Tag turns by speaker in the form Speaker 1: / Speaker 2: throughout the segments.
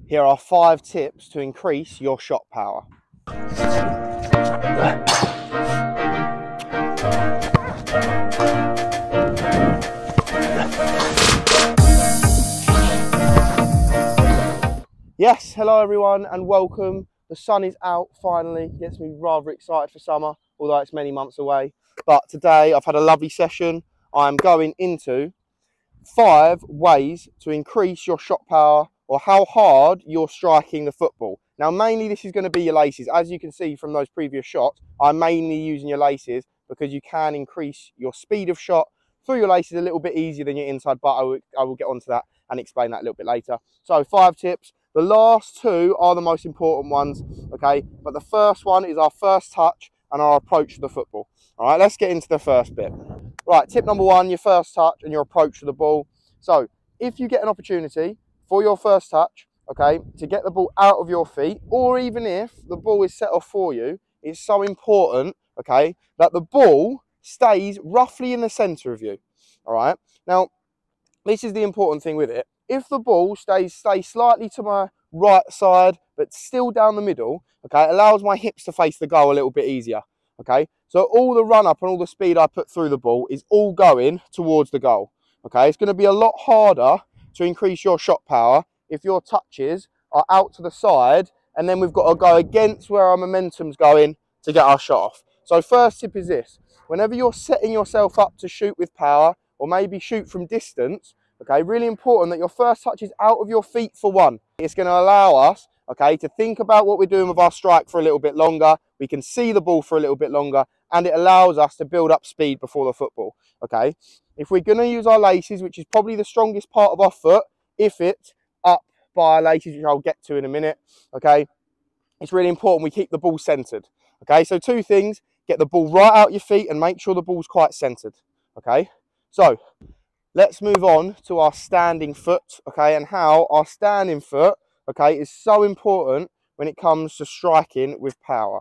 Speaker 1: Here are 5 tips to increase your shot power. Yes, hello everyone and welcome. The sun is out finally. Gets me rather excited for summer, although it's many months away. But today I've had a lovely session. I'm going into 5 ways to increase your shot power or how hard you're striking the football. Now mainly this is going to be your laces. As you can see from those previous shots, I'm mainly using your laces because you can increase your speed of shot through your laces a little bit easier than your inside, but I will get onto that and explain that a little bit later. So 5 tips. The last 2 are the most important ones, okay? But the first one is our first touch and our approach to the football. All right, let's get into the first bit. Right, tip number 1, your first touch and your approach to the ball. So if you get an opportunity for your first touch, okay, to get the ball out of your feet, or even if the ball is set off for you, it's so important, okay, that the ball stays roughly in the centre of you. All right, now this is the important thing with it. If the ball stays slightly to my right side, but still down the middle, okay, it allows my hips to face the goal a little bit easier, okay? So all the run up and all the speed I put through the ball is all going towards the goal, okay? It's going to be a lot harder to increase your shot power if your touches are out to the side, and then we've got to go against where our momentum's going to get our shot off. So first tip is this. Whenever you're setting yourself up to shoot with power, or maybe shoot from distance, okay, really important that your first touch is out of your feet for one. It's going to allow us, okay, to think about what we're doing with our strike for a little bit longer. We can see the ball for a little bit longer, and it allows us to build up speed before the football, okay? If we're going to use our laces, which is probably the strongest part of our foot, if it's up by our laces, which I'll get to in a minute, okay, it's really important we keep the ball centered, okay? So 2 things, get the ball right out your feet and make sure the ball's quite centered, okay? So let's move on to our standing foot, okay, and how our standing foot, okay, is so important when it comes to striking with power.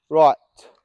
Speaker 1: Right,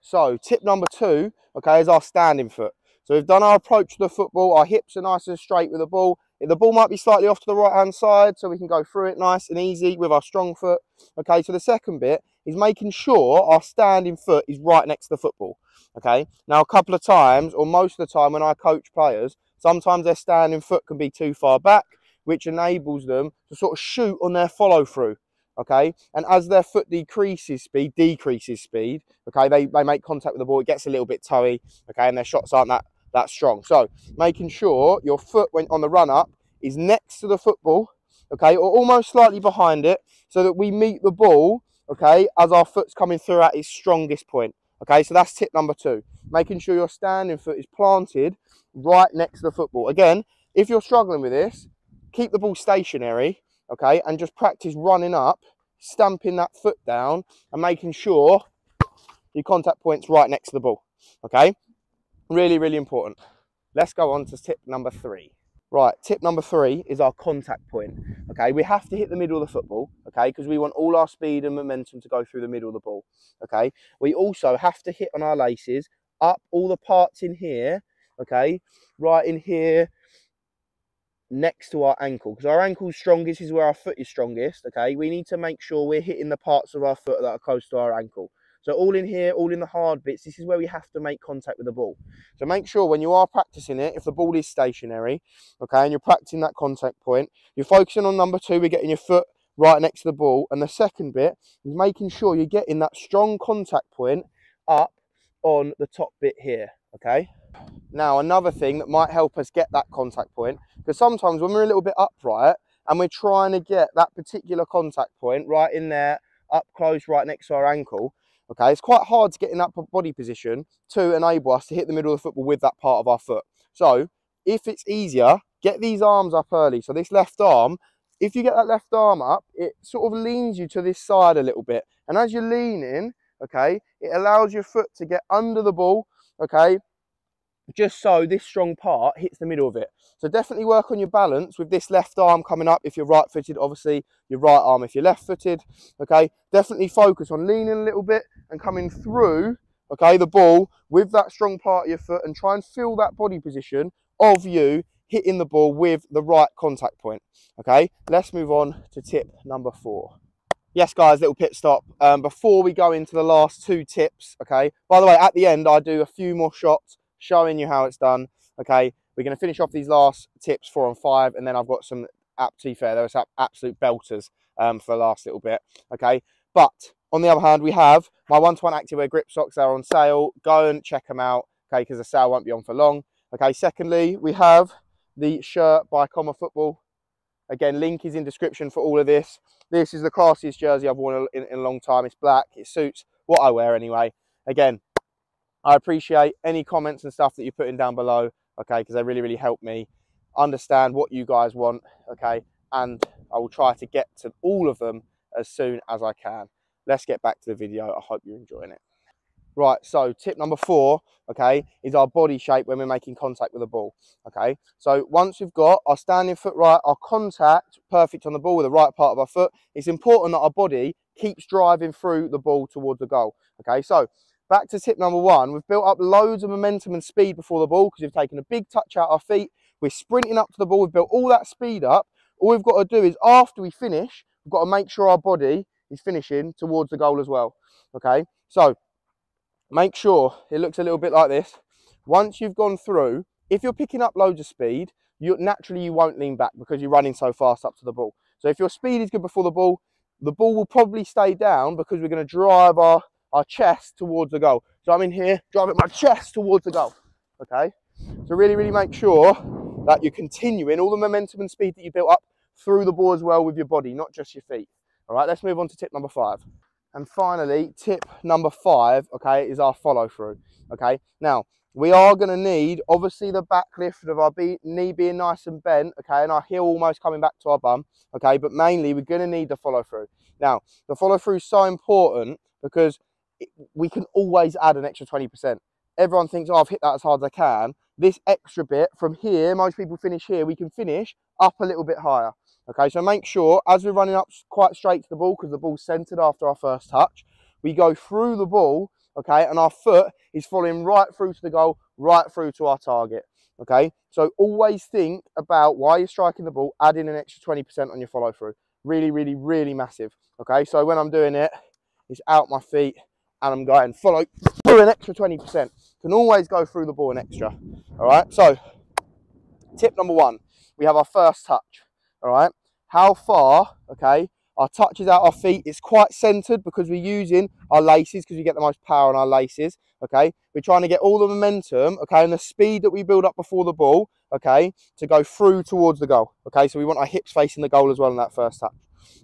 Speaker 1: so tip number 2, okay, is our standing foot. So we've done our approach to the football, our hips are nice and straight with the ball. The ball might be slightly off to the right-hand side, so we can go through it nice and easy with our strong foot. Okay, so the second bit is making sure our standing foot is right next to the football. Okay, now a couple of times, or most of the time when I coach players, sometimes their standing foot can be too far back, which enables them to sort of shoot on their follow-through, okay? And as their foot decreases speed, okay, they make contact with the ball, it gets a little bit toey, okay, and their shots aren't that strong. So making sure your foot, when on the run-up, is next to the football, okay, or almost slightly behind it, so that we meet the ball, okay, as our foot's coming through at its strongest point. Okay, so that's tip number 2. Making sure your standing foot is planted right next to the football. Again, if you're struggling with this, keep the ball stationary, okay, and just practice running up, stamping that foot down, and making sure your contact point's right next to the ball, okay? Really, really important. Let's go on to tip number 3. Right, tip number 3 is our contact point, okay? We have to hit the middle of the football, okay, because we want all our speed and momentum to go through the middle of the ball, okay? We also have to hit on our laces up all the parts in here, okay, right in here next to our ankle, because our ankle's strongest is where our foot is strongest, okay? We need to make sure we're hitting the parts of our foot that are close to our ankle. So all in here, all in the hard bits, this is where we have to make contact with the ball. So make sure when you are practicing it, if the ball is stationary, okay, and you're practicing that contact point, you're focusing on number 2, we're getting your foot right next to the ball. And the second bit is making sure you're getting that strong contact point up on the top bit here, okay? Now, another thing that might help us get that contact point, because sometimes when we're a little bit upright and we're trying to get that particular contact point right in there, up close, right next to our ankle, okay, it's quite hard to get in that body position to enable us to hit the middle of the football with that part of our foot. So if it's easier, get these arms up early. So this left arm, if you get that left arm up, it sort of leans you to this side a little bit. And as you're leaning, okay, it allows your foot to get under the ball, okay, just so this strong part hits the middle of it. So definitely work on your balance with this left arm coming up if you're right-footed, obviously your right arm if you're left-footed, okay? Definitely focus on leaning a little bit and coming through, okay, the ball with that strong part of your foot, and try and feel that body position of you hitting the ball with the right contact point. Okay, let's move on to tip number 4. Yes, guys, little pit stop. Before we go into the last 2 tips, okay, by the way, at the end, I do a few more shots showing you how it's done. Okay, we're going to finish off these last tips 4 and 5, and then I've got some, to be fair, there was absolute belters for the last little bit. Okay, but on the other hand, we have my 1-to-1 activewear grip socks. They're on sale. Go and check them out, okay, because the sale won't be on for long. Okay, secondly, we have the shirt by Comma Football. Again, link is in description for all of this. This is the classiest jersey I've worn in a long time. It's black. It suits what I wear anyway. Again, I appreciate any comments and stuff that you're putting down below, okay, because they really, really help me understand what you guys want, okay, and I will try to get to all of them as soon as I can. Let's get back to the video. I hope you're enjoying it. Right, so tip number 4, okay, is our body shape when we're making contact with the ball, okay? So once we've got our standing foot right, our contact perfect on the ball with the right part of our foot, it's important that our body keeps driving through the ball towards the goal, okay? So back to tip number 1, we've built up loads of momentum and speed before the ball because we've taken a big touch out our feet, we're sprinting up to the ball, we've built all that speed up. All we've got to do is after we finish, we've got to make sure our body is finishing towards the goal as well, okay? So make sure it looks a little bit like this. Once you've gone through, if you're picking up loads of speed, naturally you won't lean back because you're running so fast up to the ball. So if your speed is good before the ball will probably stay down because we're going to drive our chest towards the goal. So I'm in here, driving my chest towards the goal, okay? So really, really make sure that you're continuing all the momentum and speed that you built up through the ball as well with your body, not just your feet. All right, let's move on to tip number 5. And finally, tip number 5, okay, is our follow through, okay? Now, we are going to need, obviously, the back lift of our knee being nice and bent, okay, and our heel almost coming back to our bum, okay? But mainly, we're going to need the follow through. Now, the follow through is so important because we can always add an extra 20%. Everyone thinks, oh, I've hit that as hard as I can. This extra bit from here, most people finish here, we can finish up a little bit higher. Okay, so make sure as we're running up quite straight to the ball, because the ball's centered after our first touch, we go through the ball, okay, and our foot is following right through to the goal, right through to our target, okay? So always think about while you're striking the ball, adding an extra 20% on your follow through. Really, really, really massive, okay? So when I'm doing it, it's out my feet and I'm going follow through an extra 20%. Can always go through the ball an extra, all right? So tip number 1, we have our first touch. All right, how far, okay, our touch is out our feet. It's quite centered because we're using our laces because we get the most power on our laces, okay? We're trying to get all the momentum, okay, and the speed that we build up before the ball, okay, to go through towards the goal, okay? So we want our hips facing the goal as well in that first touch,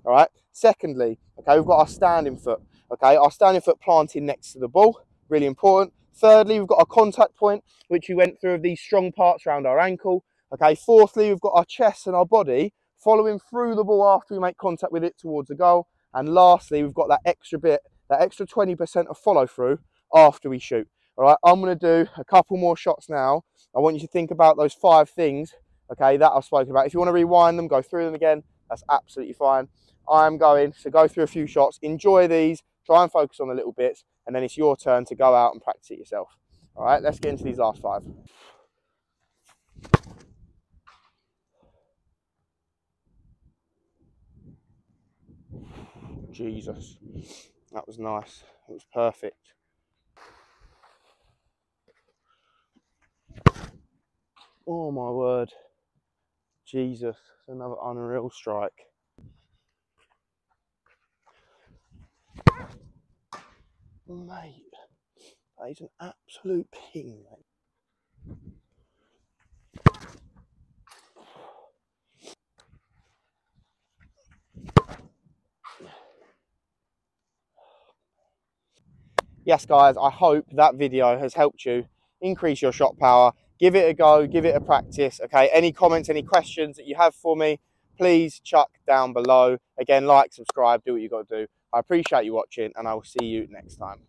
Speaker 1: all right? Secondly, okay, we've got our standing foot, okay? Our standing foot planting next to the ball, really important. Thirdly, we've got our contact point, which we went through of these strong parts around our ankle, okay? Fourthly, we've got our chest and our body following through the ball after we make contact with it towards the goal. And lastly, we've got that extra bit, that extra 20% of follow through after we shoot. All right, I'm going to do a couple more shots now. I want you to think about those 5 things, okay, that I've spoken about. If you want to rewind them, go through them again, that's absolutely fine. I'm going to go through a few shots, enjoy these, try and focus on the little bits, and then it's your turn to go out and practice it yourself. All right, let's get into these last 5. Jesus, that was nice. It was perfect. Oh my word. Jesus, another unreal strike. Mate, that is an absolute ping, mate. Yes, guys, I hope that video has helped you increase your shot power. Give it a go, give it a practice, okay? Any comments, any questions that you have for me, please chuck down below. Again, like, subscribe, do what you got to do. I appreciate you watching, and I will see you next time.